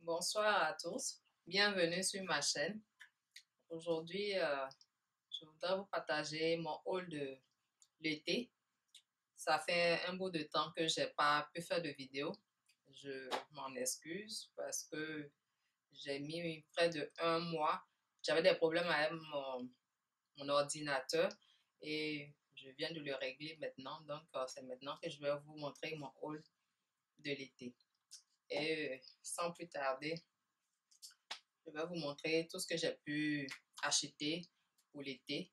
Bonsoir à tous, bienvenue sur ma chaîne. Aujourd'hui, je voudrais vous partager mon haul de l'été. Ça fait un bout de temps que j'ai pas pu faire de vidéo. Je m'en excuse parce que j'ai mis près de un mois. J'avais des problèmes avec mon ordinateur et je viens de le régler maintenant. Donc, c'est maintenant que je vais vous montrer mon haul de l'été. Et sans plus tarder, je vais vous montrer tout ce que j'ai pu acheter pour l'été.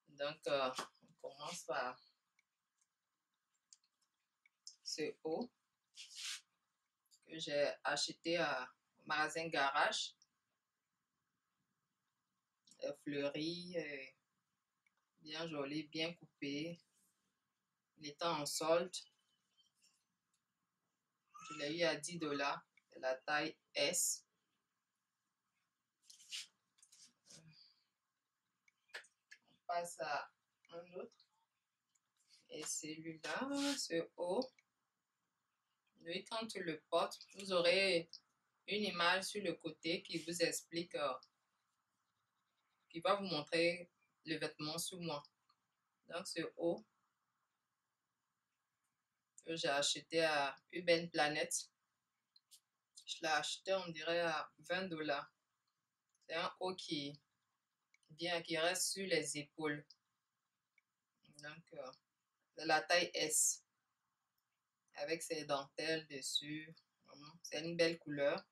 Donc, on commence par ce haut que j'ai acheté au magasin Garage. Fleuri, bien joli, bien coupé. Il était en solde. Je l'ai eu à 10 $. C'est la taille S. On passe à un autre. Et celui-là, ce haut. Lui, quand tu le portes, vous aurez une image sur le côté qui vous explique, qui va vous montrer le vêtement sur moi. Donc, ce haut que j'ai acheté à Urban Planet, je l'ai acheté, on dirait, à 20 $. C'est un haut qui reste sur les épaules. Donc, c'est la taille S avec ses dentelles dessus. C'est une belle couleur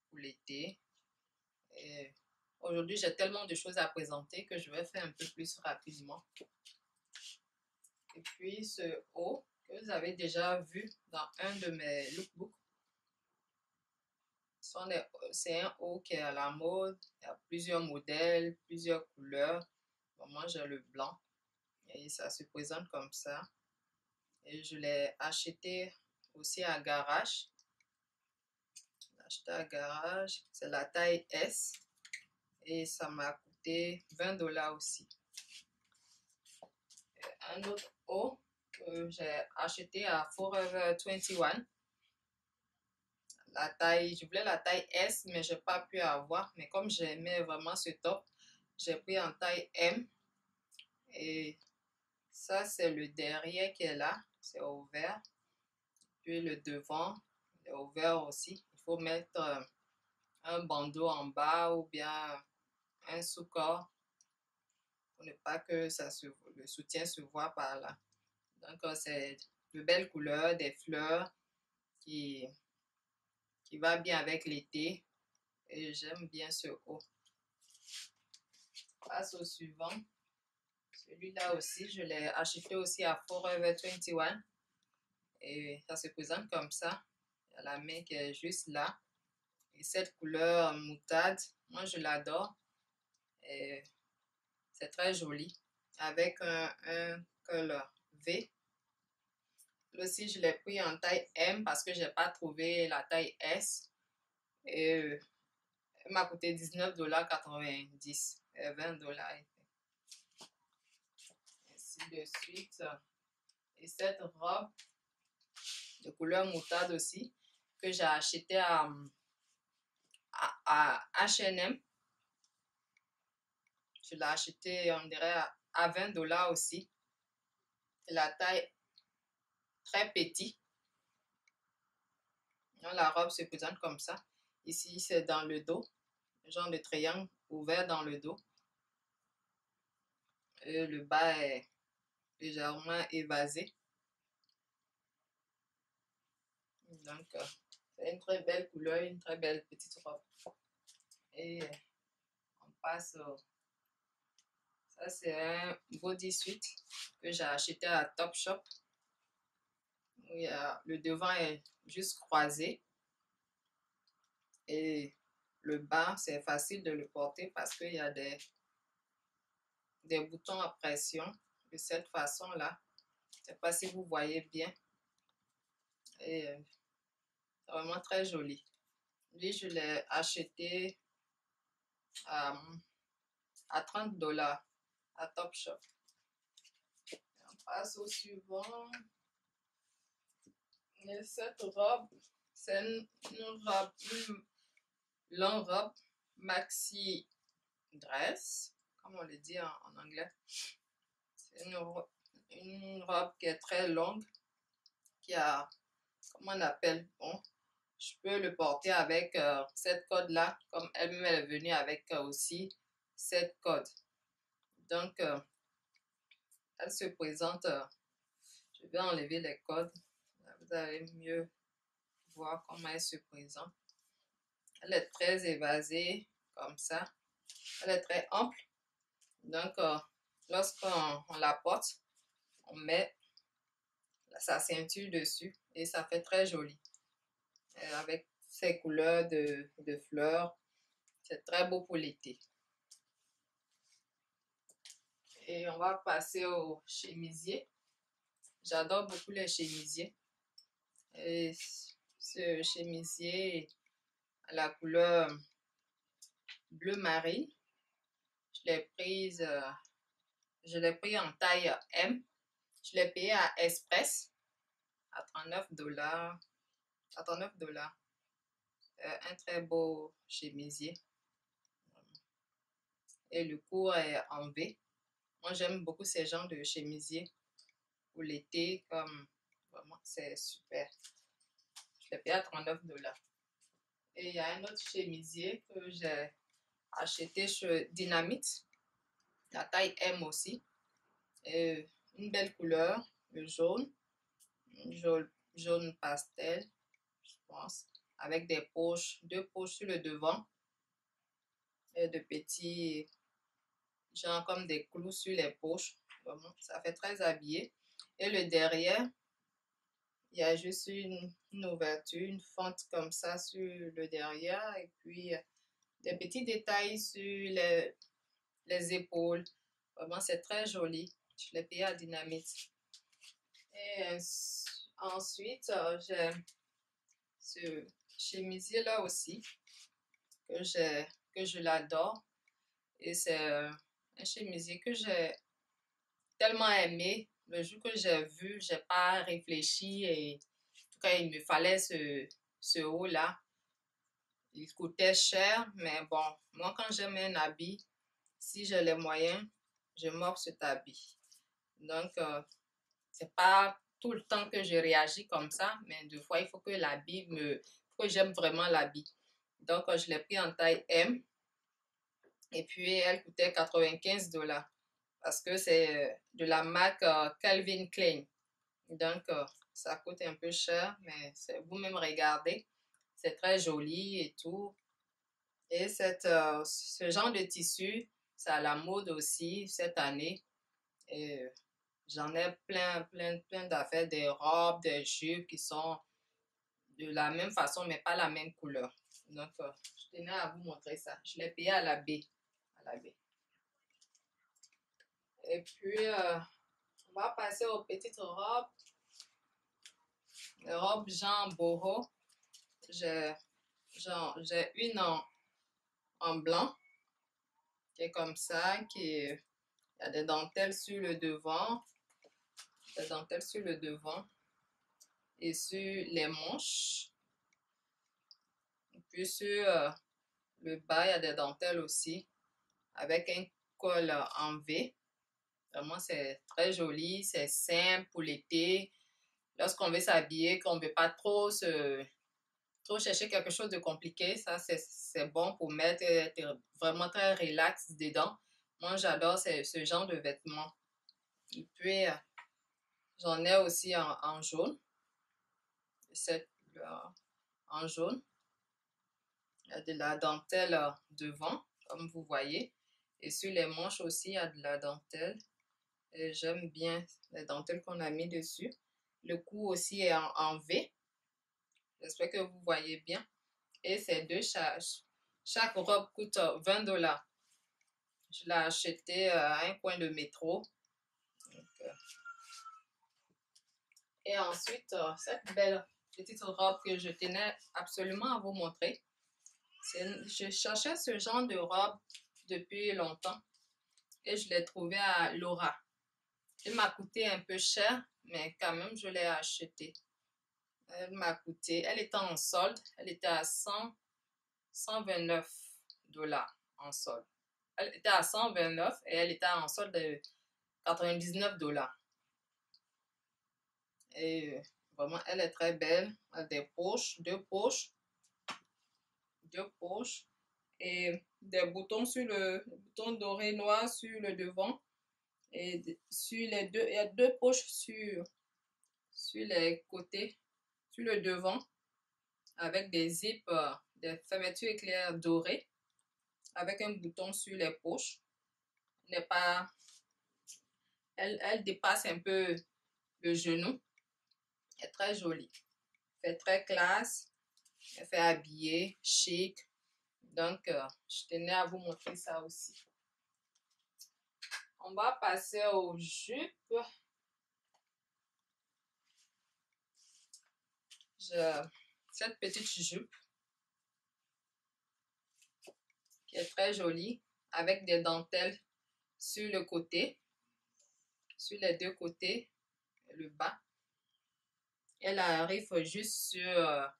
pour l'été. Et aujourd'hui, j'ai tellement de choses à présenter que je vais faire un peu plus rapidement. Et puis, ce haut que vous avez déjà vu dans un de mes lookbooks, c'est un haut qui est à la mode. Il y a plusieurs modèles, plusieurs couleurs. Bon, moi, j'ai le blanc et ça se présente comme ça. Et je l'ai acheté aussi à Garage. Acheté à Garage, c'est la taille S et ça m'a coûté 20 $ aussi. Un autre haut que j'ai acheté à Forever 21. La taille, je voulais la taille S, mais je n'ai pas pu avoir. Mais comme j'aimais vraiment ce top, j'ai pris en taille M. Et ça, c'est le derrière qui est là. C'est ouvert. Puis le devant est ouvert aussi. Il faut mettre un bandeau en bas ou bien un sous-corps pour ne pas que le soutien se voit par là. Donc, c'est de belles couleurs, des fleurs qui va bien avec l'été. Et j'aime bien ce haut. On passe au suivant. Celui-là aussi, je l'ai acheté aussi à Forever 21. Et ça se présente comme ça. Il y a la main qui est juste là. Et cette couleur moutarde, moi je l'adore. Et c'est très joli. Avec un col V. Là aussi, je l'ai pris en taille M parce que je n'ai pas trouvé la taille S. Et elle m'a coûté 19,90 $. 20 $. Ainsi de suite. Et cette robe de couleur moutarde aussi, que j'ai acheté à H&M. Je l'ai acheté, on dirait, à 20 $ aussi. C'est la taille très petite. La robe se présente comme ça. Ici, c'est dans le dos. Genre de triangle ouvert dans le dos. Et le bas est légèrement évasé. Donc, c'est une très belle couleur, une très belle petite robe. Et on passe au... Ça, c'est un bodysuit que j'ai acheté à Topshop. Le devant est juste croisé. Et le bas, c'est facile de le porter parce qu'il y a des boutons à pression de cette façon-là. Je ne sais pas si vous voyez bien. Et c'est vraiment très joli. Lui, je l'ai acheté à 30 $ à Topshop. On passe au suivant. Et cette robe, c'est une robe longue robe maxi dress, comme on le dit en anglais. C'est une robe qui est très longue, qui a, comment on appelle, bon, je peux le porter avec cette code-là, comme elle-même est venue avec aussi cette code. Donc, elle se présente, je vais enlever les codes, vous allez mieux voir comment elle se présente. Elle est très évasée, comme ça. Elle est très ample. Donc, lorsqu'on la porte, on met sa ceinture dessus et ça fait très joli. Avec ces couleurs de fleurs, c'est très beau pour l'été. Et on va passer au chemisier. J'adore beaucoup les chemisiers. Et ce chemisier à la couleur bleu marine, je l'ai pris en taille M. Je l'ai payé à Express à 39 $. À 39 $. Un très beau chemisier. Et le cours est en V. Moi, j'aime beaucoup ces genres de chemisiers pour l'été, comme vraiment, c'est super. Je l'ai payé à 39 $. Et il y a un autre chemisier que j'ai acheté chez Dynamite, la taille M aussi. Et une belle couleur, le jaune, jaune pastel, je pense, avec des poches, 2 poches sur le devant et de petits, genre comme des clous sur les poches. Vraiment, ça fait très habillé. Et le derrière, il y a juste une ouverture, une fente comme ça sur le derrière et puis des petits détails sur les épaules. Vraiment, c'est très joli. Je l'ai payé à Dynamite. Et ensuite, j'ai ce chemisier-là aussi que je l'adore. Et c'est un chemisier que j'ai tellement aimé. Le jour que j'ai vu, j'ai pas réfléchi et en tout cas, il me fallait ce haut-là. Il coûtait cher, mais bon, moi quand j'aime un habit, si j'ai les moyens, je m'offre cet habit. Donc, c'est pas tout le temps que je réagis comme ça, mais des fois, il faut que que j'aime vraiment l'habit. Donc, je l'ai pris en taille M et puis elle coûtait 95 $ parce que c'est de la marque Calvin Klein. Donc, ça coûte un peu cher, mais vous-même regardez, c'est très joli et tout. Et ce genre de tissu, c'est à la mode aussi cette année. Et j'en ai plein d'affaires, des robes, des jupes qui sont de la même façon, mais pas la même couleur. Donc, je tenais à vous montrer ça. Je l'ai payé à la baie. À la baie. Et puis, on va passer aux petites robes. Les robes Jean Boho. J'ai une en blanc qui est comme ça, il y a des dentelles sur le devant, des dentelles sur le devant et sur les manches. Et puis sur le bas, il y a des dentelles aussi avec un col en V. Vraiment, c'est très joli, c'est simple pour l'été. Lorsqu'on veut s'habiller, qu'on ne veut pas trop chercher quelque chose de compliqué, ça c'est bon pour être vraiment très relax dedans. Moi, j'adore ce genre de vêtements. Et puis, j'en ai aussi en jaune. Cette en jaune. Il y a de la dentelle devant, comme vous voyez. Et sur les manches aussi, il y a de la dentelle. Et j'aime bien les dentelles qu'on a mis dessus. Le cou aussi est en V. J'espère que vous voyez bien. Et c'est deux charges. Chaque robe coûte 20 $. Je l'ai acheté à un coin de métro. Donc, et ensuite, cette belle petite robe que je tenais absolument à vous montrer. Je cherchais ce genre de robe depuis longtemps et je l'ai trouvé à Laura. Elle m'a coûté un peu cher, mais quand même, je l'ai acheté. Elle m'a coûté, elle était en solde, elle était à $129 en solde. Elle était à 129 et elle était en solde de $99. Et vraiment, elle est très belle. Elle a des poches, deux poches et des boutons sur le bouton doré noir sur le devant. Et sur les deux, il y a deux poches sur les côtés, sur le devant, avec des zips, des fermetures éclairs dorées, avec un bouton sur les poches. N'est pas, elle dépasse un peu le genou. Elle est très jolie. Elle fait très classe. Elle fait habillée, chic. Donc, je tenais à vous montrer ça aussi. On va passer aux jupes. Cette petite jupe qui est très jolie avec des dentelles sur le côté, sur les deux côtés, le bas. Elle arrive juste sur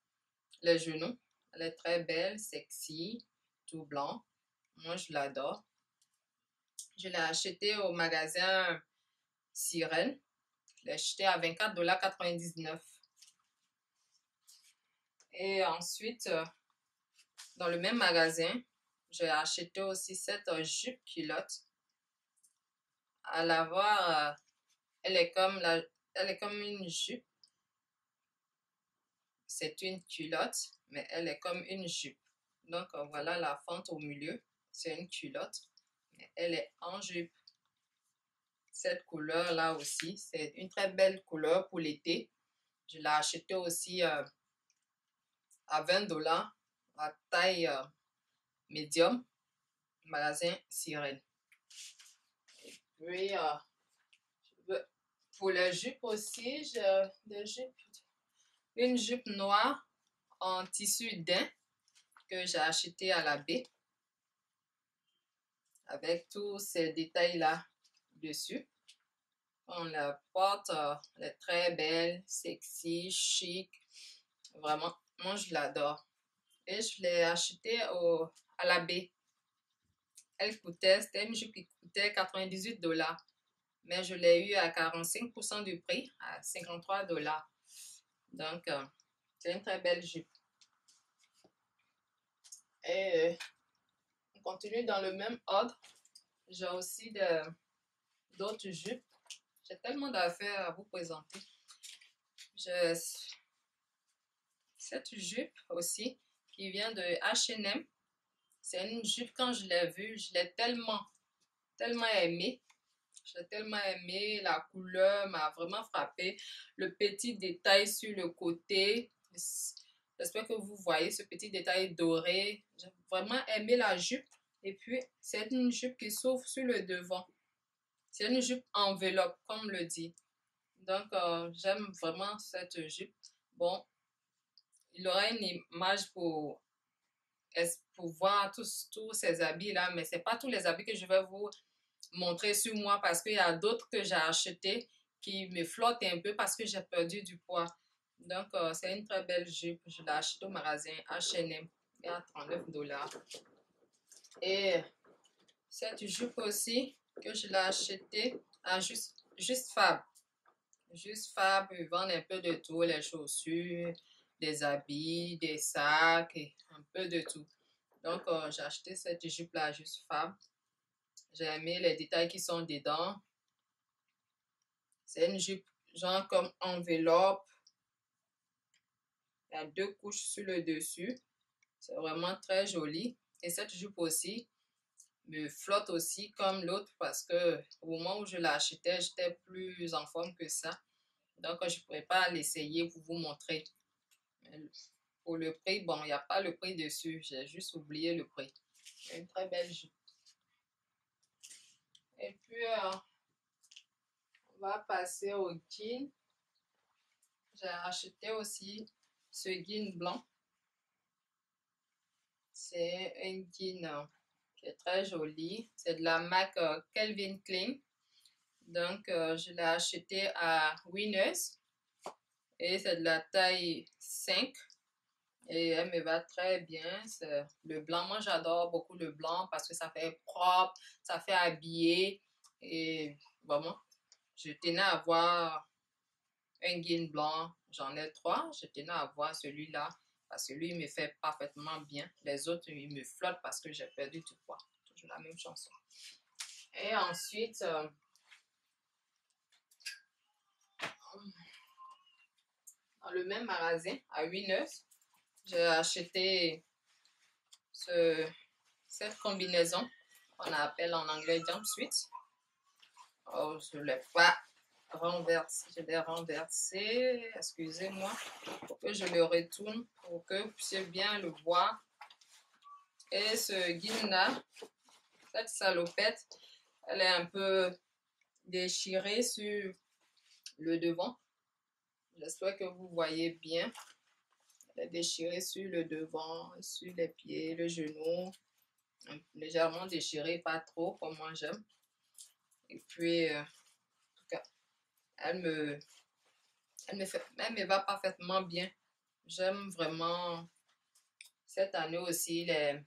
les genoux. Elle est très belle, sexy, tout blanc. Moi, je l'adore. Je l'ai achetée au magasin Sirène. Je l'ai achetée à $24,99. Et ensuite, dans le même magasin, j'ai acheté aussi cette jupe culotte. À la voir, elle est comme une jupe. C'est une culotte, mais elle est comme une jupe. Donc, voilà la fente au milieu. C'est une culotte, mais elle est en jupe. Cette couleur-là aussi, c'est une très belle couleur pour l'été. Je l'ai achetée aussi à $20, à taille médium, magasin Sirène. Et puis, pour les jupes aussi, j'ai une jupe noire en tissu daim que j'ai acheté à la baie avec tous ces détails-là dessus. On la porte, elle est très belle, sexy, chic. Vraiment, moi je l'adore. Et je l'ai achetée à la baie. C'était une jupe qui coûtait $98. Mais je l'ai eu à 45% du prix, à $53. Donc, c'est une très belle jupe. Et on continue dans le même ordre. J'ai aussi d'autres jupes. J'ai tellement d'affaires à vous présenter. J'ai cette jupe aussi qui vient de H&M. C'est une jupe, quand je l'ai vue, je l'ai tellement aimée. J'ai tellement aimé, la couleur m'a vraiment frappé. Le petit détail sur le côté, j'espère que vous voyez ce petit détail doré. J'ai vraiment aimé la jupe. Et puis, c'est une jupe qui s'ouvre sur le devant. C'est une jupe enveloppe, comme on le dit. Donc, j'aime vraiment cette jupe. Bon, il y aura une image pour voir tous ces habits-là, mais ce n'est pas tous les habits que je vais vous montrer sur moi parce qu'il y a d'autres que j'ai achetés qui me flottent un peu parce que j'ai perdu du poids. Donc, c'est une très belle jupe. Je l'ai achetée au magasin H&M à $39. Et cette jupe aussi que je l'ai achetée à Juste Fab. Juste Fab, ils vendent un peu de tout, les chaussures, des habits, des sacs, et un peu de tout. Donc, j'ai acheté cette jupe-là à Juste Fab. J'ai aimé les détails qui sont dedans. C'est une jupe genre comme enveloppe. Il y a deux couches sur le dessus. C'est vraiment très joli. Et cette jupe aussi me flotte aussi comme l'autre parce que au moment où je l'achetais, j'étais plus en forme que ça. Donc, je ne pourrais pas l'essayer pour vous montrer. Pour le prix, bon, il n'y a pas le prix dessus. J'ai juste oublié le prix. Une très belle jupe. Et puis, on va passer au jean. J'ai acheté aussi ce jean blanc. C'est un jean qui est très joli. C'est de la marque Calvin Klein. Donc, je l'ai acheté à Winners. Et c'est de la taille 5. et elle me va très bien. Le blanc, moi j'adore beaucoup le blanc parce que ça fait propre, ça fait habiller et vraiment, je tenais à avoir un jean blanc, j'en ai 3, je tenais à avoir celui-là parce que lui il me fait parfaitement bien. Les autres ils me flottent parce que j'ai perdu du poids. Toujours la même chanson. Et ensuite, dans le même magasin à 8,9, j'ai acheté cette combinaison qu'on appelle en anglais jumpsuit. Oh, je ne l'ai pas renversé, je l'ai renversé, excusez-moi, pour que je le retourne, pour que vous puissiez bien le voir. Et ce guide-là, cette salopette, elle est un peu déchirée sur le devant. J'espère que vous voyez bien. Elle est déchirée sur le devant, sur les pieds, le genou. Légèrement déchirée, pas trop, comme moi j'aime. Et puis, en tout cas, elle me va parfaitement bien. J'aime vraiment cette année aussi les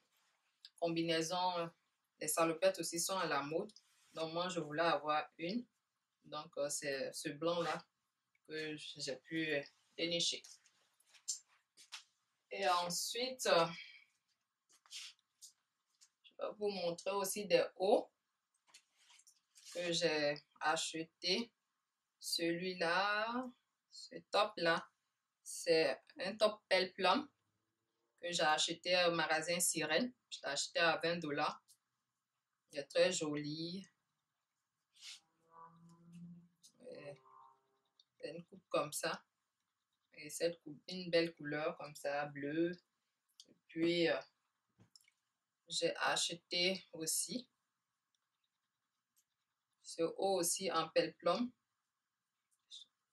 combinaisons, les salopettes aussi sont à la mode. Donc moi, je voulais avoir une. Donc c'est ce blanc-là que j'ai pu dénicher. Et ensuite, je vais vous montrer aussi des hauts que j'ai acheté. Celui-là, ce top-là, c'est un top Peplum que j'ai acheté au magasin Sirène. Je l'ai acheté à 20$. Il est très joli. Une coupe comme ça. Et cette coupe, une belle couleur comme ça, bleu. Et puis, j'ai acheté aussi ce haut aussi en Peplum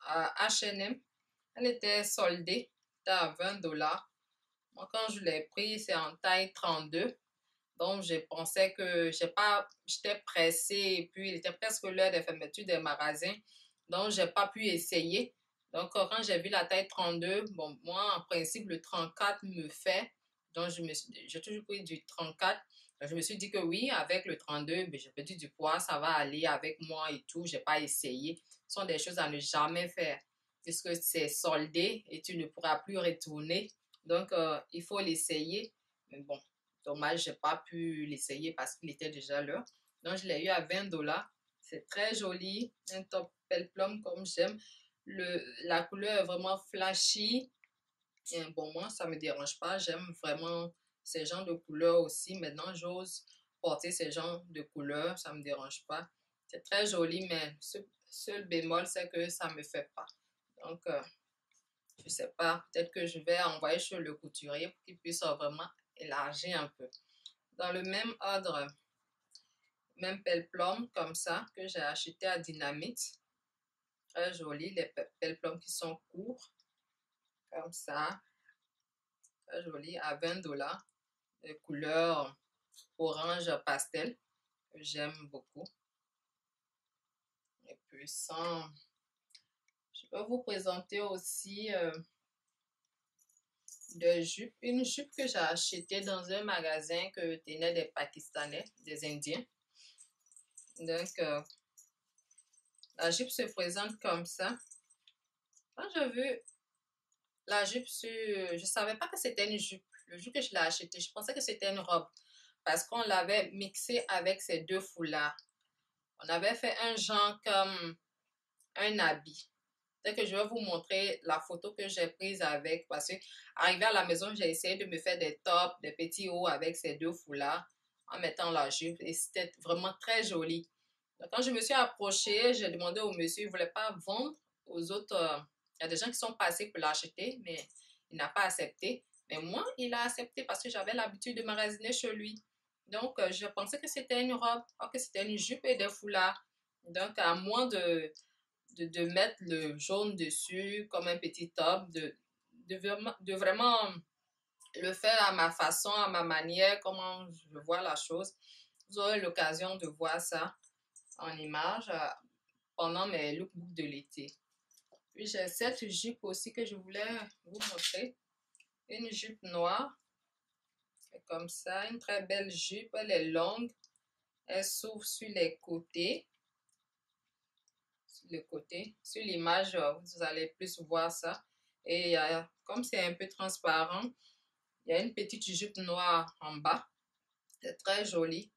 à H&M. Elle était soldée, c'était à 20$. Moi, quand je l'ai pris, c'est en taille 32. Donc, je pensais que j'étais pressée et puis il était presque l'heure de fermeture des magasins. Donc, j'ai pas pu essayer. Donc, quand j'ai vu la taille 32, bon, moi, en principe, le 34 me fait. Donc, j'ai toujours pris du 34. Je me suis dit que oui, avec le 32, ben, j'ai perdu du poids, ça va aller avec moi et tout. J'ai pas essayé. Ce sont des choses à ne jamais faire puisque c'est soldé et tu ne pourras plus retourner. Donc, il faut l'essayer. Mais bon, dommage, je n'ai pas pu l'essayer parce qu'il était déjà l'heure. Donc, je l'ai eu à 20$. C'est très joli. Un top Peplum comme j'aime. La couleur est vraiment flashy. Et bon, moi, ça ne me dérange pas. J'aime vraiment ces genres de couleurs aussi. Maintenant, j'ose porter ces genres de couleurs. Ça ne me dérange pas. C'est très joli, mais ce seul bémol, c'est que ça ne me fait pas. Donc, je ne sais pas. Peut-être que je vais envoyer chez le couturier pour qu'il puisse vraiment élargir un peu. Dans le même ordre, même Peplum comme ça, que j'ai acheté à Dynamite. Très joli, les Peplum qui sont courts, comme ça. Très joli, à 20$. De couleur orange pastel, que j'aime beaucoup. Et puis sans... Je peux vous présenter aussi une jupe que j'ai achetée dans un magasin que tenaient des Pakistanais, des Indiens. Donc, la jupe se présente comme ça. Quand j'ai vu la jupe je ne savais pas que c'était une jupe. Le jour que je l'ai achetée, je pensais que c'était une robe parce qu'on l'avait mixée avec ces deux foulards. On avait fait un genre comme un habit. Dès que je vais vous montrer la photo que j'ai prise avec, parce que arrivé à la maison, j'ai essayé de me faire des tops, des petits hauts avec ces deux foulards en mettant la jupe et c'était vraiment très joli. Donc, quand je me suis approchée, j'ai demandé au monsieur, il ne voulait pas vendre aux autres. Il y a des gens qui sont passés pour l'acheter, mais il n'a pas accepté. Mais moi, il a accepté parce que j'avais l'habitude de magasiner chez lui. Donc, je pensais que c'était une robe, que c'était une jupe et des foulards. Donc, à moins de mettre le jaune dessus comme un petit top, de vraiment le faire à ma façon, à ma manière, comment je vois la chose. Vous aurez l'occasion de voir ça en image pendant mes lookbooks de l'été. Puis j'ai cette jupe aussi que je voulais vous montrer. une jupe noire. Comme ça, une très belle jupe. Elle est longue. Elle s'ouvre sur les côtés. Sur le côté. Sur l'image, vous allez plus voir ça. Et comme c'est un peu transparent, il y a une petite jupe noire en bas. C'est très joli.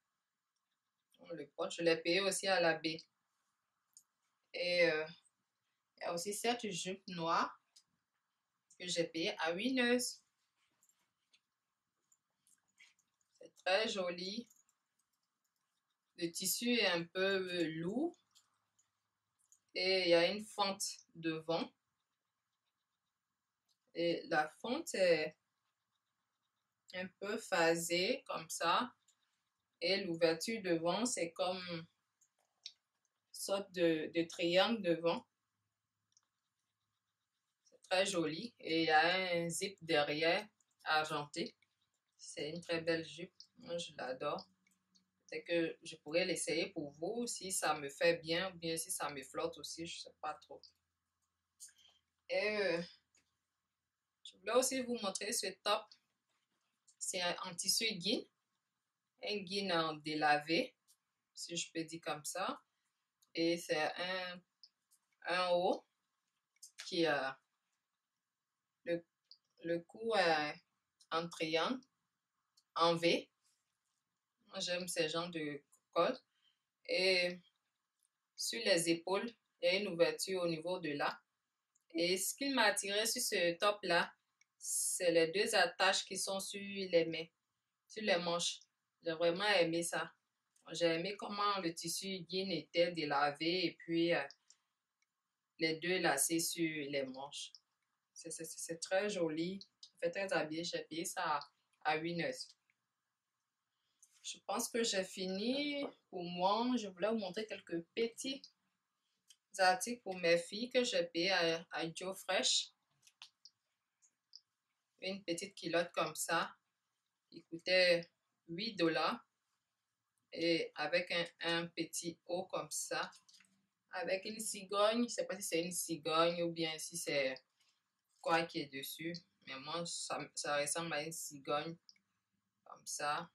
On le porte. Je l'ai payé aussi à la baie. Et il y a aussi cette jupe noire que j'ai payée à 8 neuses. C'est très joli. Le tissu est un peu lourd. Et il y a une fente devant. Et la fente est un peu phasée comme ça. Et l'ouverture devant, c'est comme une sorte de triangle devant. C'est très joli. Et il y a un zip derrière argenté. C'est une très belle jupe. Moi, je l'adore. Peut-être que je pourrais l'essayer pour vous si ça me fait bien ou bien si ça me flotte aussi. Je ne sais pas trop. Et je voulais aussi vous montrer ce top. C'est en tissu guine. Un guine en délavé, si je peux dire comme ça. Et c'est un haut qui a le cou en triangle, en V. Moi, j'aime ces genres de col. Et sur les épaules, il y a une ouverture au niveau de là. Et ce qui m'a attiré sur ce top-là, c'est les deux attaches qui sont sur les mains, sur les manches. J'ai vraiment aimé ça. J'ai aimé comment le tissu jean était délavé et puis les deux lacets sur les manches. C'est très joli. Fait très habillé. J'ai payé ça à 8 neuses. Je pense que j'ai fini pour moi. Je voulais vous montrer quelques petits articles pour mes filles que j'ai payé à Joe Fresh. Une petite culotte comme ça. Il coûtait 8 $. Et avec un petit haut comme ça. Avec une cigogne. Je ne sais pas si c'est une cigogne ou bien si c'est quoi qui est dessus. Mais moi, ça ressemble à une cigogne. Comme ça.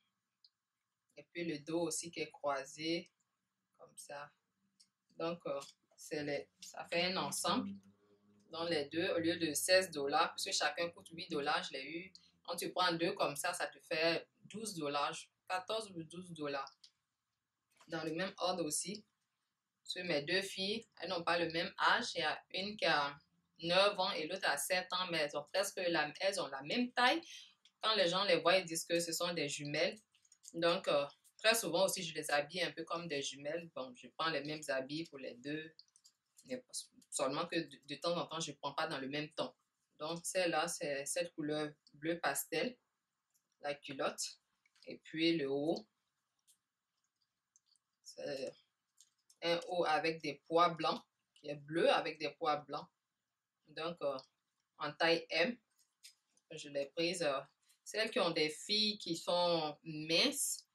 Et puis le dos aussi qui est croisé. Comme ça. Donc, ça fait un ensemble. Dans les deux, au lieu de 16 $, puisque chacun coûte 8 $, je l'ai eu. Quand tu prends deux comme ça te fait 12 $, 14 ou 12 $. Dans le même ordre aussi. Parce que mes deux filles, elles n'ont pas le même âge. Il y a une qui a 9 ans et l'autre a 7 ans, mais elles ont la même taille. Quand les gens les voient, ils disent que ce sont des jumelles. Donc, très souvent aussi, je les habille un peu comme des jumelles. Bon, je prends les mêmes habits pour les deux. Mais seulement que de temps en temps, je ne prends pas dans le même ton. Donc, celle-là, c'est cette couleur bleu pastel, la culotte. Et puis, le haut, c'est un haut avec des pois blancs, qui est bleu avec des pois blancs. Donc, en taille M, je l'ai prise. Celles qui ont des filles qui sont minces,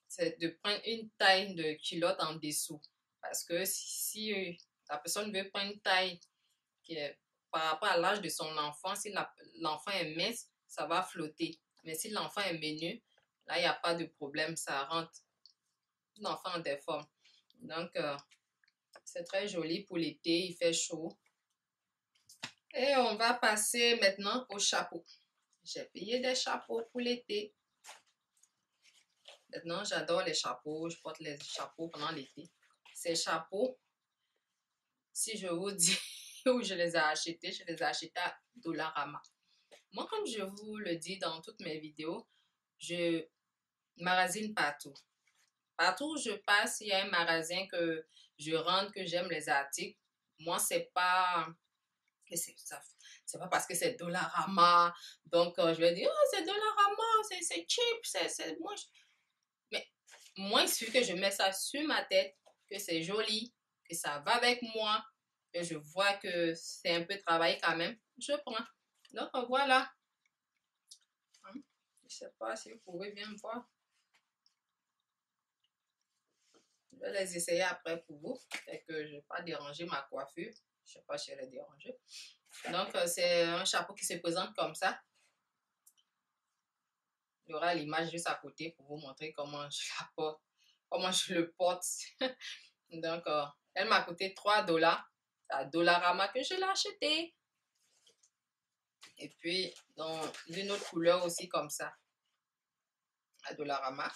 c'est de prendre une taille de culotte en dessous. Parce que si la personne veut prendre une taille qui est par rapport à l'âge de son enfant, si l'enfant est mince, ça va flotter. Mais si l'enfant est menu, là, il n'y a pas de problème, ça rentre. L'enfant déforme. Donc, c'est très joli pour l'été, il fait chaud. Et on va passer maintenant au chapeau. J'ai payé des chapeaux pour l'été. Maintenant, j'adore les chapeaux. Je porte les chapeaux pendant l'été. Ces chapeaux, si je vous dis où je les ai achetés à Dollarama. Moi, comme je vous le dis dans toutes mes vidéos, je magasine partout. Partout où je passe, il y a un magasin que je rentre, que j'aime les articles. Moi, c'est pas parce que c'est Dollarama. Donc, je vais dire, oh, c'est Dollarama, c'est cheap, moi. Mais moi, il suffit que je mets ça sur ma tête, que c'est joli, que ça va avec moi, que je vois que c'est un peu travaillé quand même, je prends. Donc, voilà. Je ne sais pas si vous pouvez bien me voir. Je vais les essayer après pour vous. Et que je ne vais pas déranger ma coiffure. Je ne sais pas si elle est dérangée. Donc, c'est un chapeau qui se présente comme ça. Il y aura l'image juste à côté pour vous montrer comment je la porte, comment je le porte. Donc, elle m'a coûté 3 $. C'est à Dollarama que je l'ai acheté. Et puis, dans une autre couleur aussi comme ça. À Dollarama.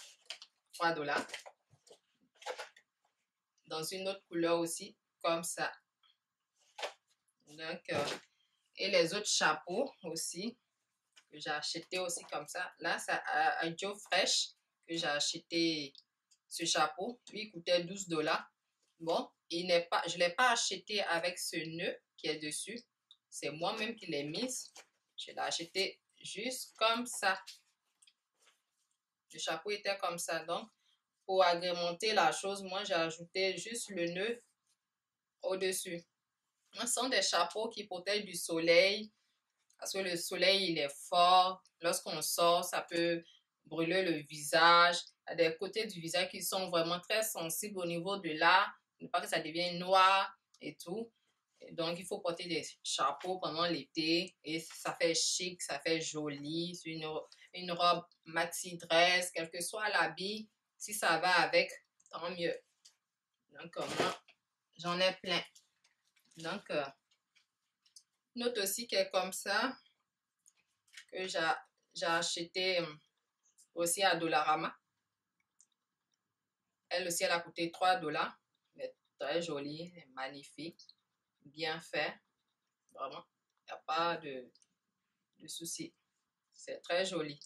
3 $. Dans une autre couleur aussi, comme ça. Donc, et les autres chapeaux aussi, que j'ai acheté aussi comme ça. Là, c'est un Joe Fresh que j'ai acheté ce chapeau. Lui, il coûtait 12 $. Bon, je ne l'ai pas acheté avec ce nœud qui est dessus. C'est moi-même qui l'ai mise. Je l'ai acheté juste comme ça. Le chapeau était comme ça. Donc, pour agrémenter la chose, moi, j'ai ajouté juste le nœud au-dessus. Ce sont des chapeaux qui protègent du soleil. Parce que le soleil, il est fort. Lorsqu'on sort, ça peut brûler le visage. Il y a des côtés du visage qui sont vraiment très sensibles au niveau de là. Ne pas que ça devienne noir et tout. Et donc, il faut porter des chapeaux pendant l'été. Et ça fait chic, ça fait joli. C'est une robe maxi dress, quel que soit l'habit. Si ça va avec, tant mieux. Donc, moi, j'en ai plein. Donc, une autre aussi qui est comme ça, que j'ai acheté aussi à Dollarama. Elle aussi, elle a coûté 3 $. Elle est très jolie, magnifique, bien fait. Vraiment, il n'y a pas de souci. C'est très joli.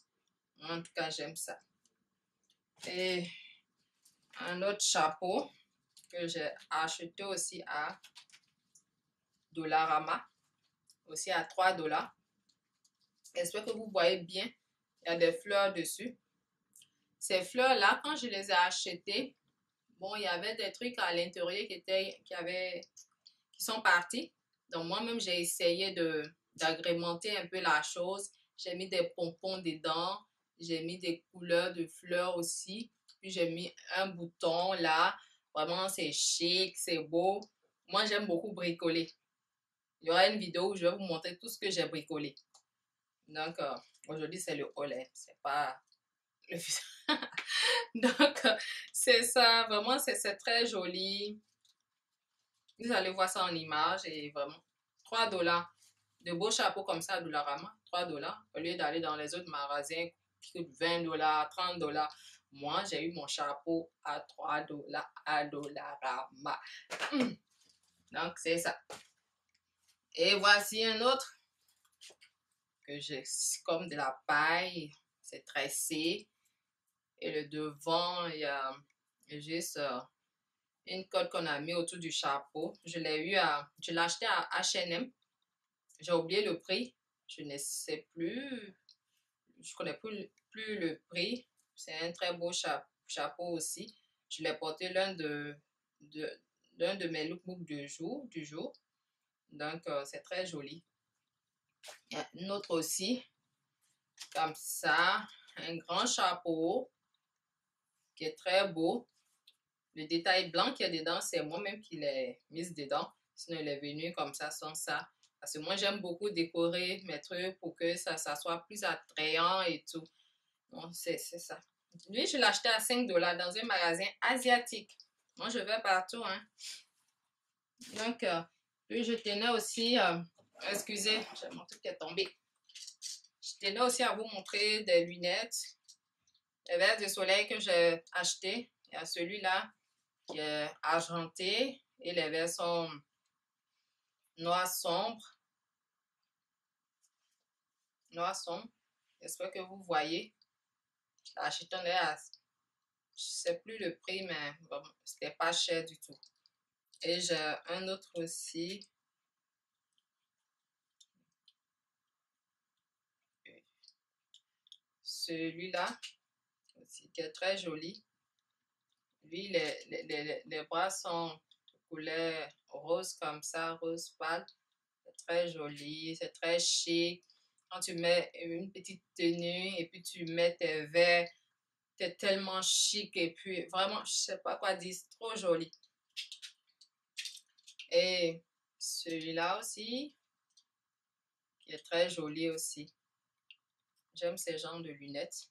Moi, en tout cas, j'aime ça. Et un autre chapeau que j'ai acheté aussi à Dollarama, aussi à 3 $. J'espère que vous voyez bien. Il y a des fleurs dessus. Ces fleurs-là, quand je les ai achetées, bon, il y avait des trucs à l'intérieur qui sont partis. Donc, moi-même, j'ai essayé d'agrémenter un peu la chose. J'ai mis des pompons dedans. J'ai mis des couleurs de fleurs aussi. Puis, j'ai mis un bouton là. Vraiment, c'est chic, c'est beau. Moi, j'aime beaucoup bricoler. Il y aura une vidéo où je vais vous montrer tout ce que j'ai bricolé. Donc, aujourd'hui, c'est le haul. C'est pas le Donc, c'est ça. Vraiment, c'est très joli. Vous allez voir ça en image et vraiment 3 $. De beaux chapeaux comme ça à Dollarama, 3 $. Au lieu d'aller dans les autres magasins qui coûtent 20 $, 30 $. Moi, j'ai eu mon chapeau à 3 $ à Dollarama. Donc, c'est ça. Et voici un autre que j'ai comme de la paille. C'est tressé. Et le devant, il y a juste une colle qu'on a mis autour du chapeau. Je l'ai acheté à H&M. J'ai oublié le prix. Je ne sais plus. Je connais plus le prix. C'est un très beau chapeau aussi. Je l'ai porté l'un de mes lookbooks du jour. Donc, c'est très joli. Il y a une autre aussi, comme ça. Un grand chapeau qui est très beau. Le détail blanc qu'il y a dedans, c'est moi-même qui l'ai mis dedans. Sinon, il est venu comme ça, sans ça. Parce que moi, j'aime beaucoup décorer mes trucs pour que ça soit plus attrayant et tout. Bon, c'est ça. Lui, je l'ai acheté à 5 $ dans un magasin asiatique. Moi, je vais partout, hein. Donc, lui, je tenais aussi... excusez, j'ai mon truc qui est tombé. Je tenais aussi à vous montrer des lunettes. Les verres de soleil que j'ai achetés. Il y a celui-là qui est argenté et les verres sont noir sombre. Noir sombre. J'espère que vous voyez. Je l'ai acheté à... Je ne sais plus le prix, mais bon, c'était pas cher du tout. Et j'ai un autre aussi. Celui-là aussi qui est très joli. Lui, les bras sont de couleur rose comme ça, rose pâle. C'est très joli, c'est très chic. Quand tu mets une petite tenue et puis tu mets tes verres, t'es tellement chic et puis vraiment, je sais pas quoi dire, c'est trop joli. Et celui-là aussi, qui est très joli aussi. J'aime ces genres de lunettes.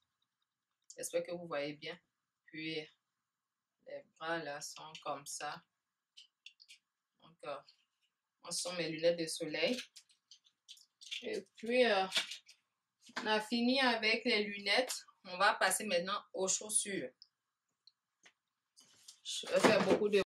J'espère que vous voyez bien. Puis, les bras là sont comme ça. Donc, ce sont mes lunettes de soleil. Et puis, on a fini avec les lunettes. On va passer maintenant aux chaussures. Je vais faire beaucoup de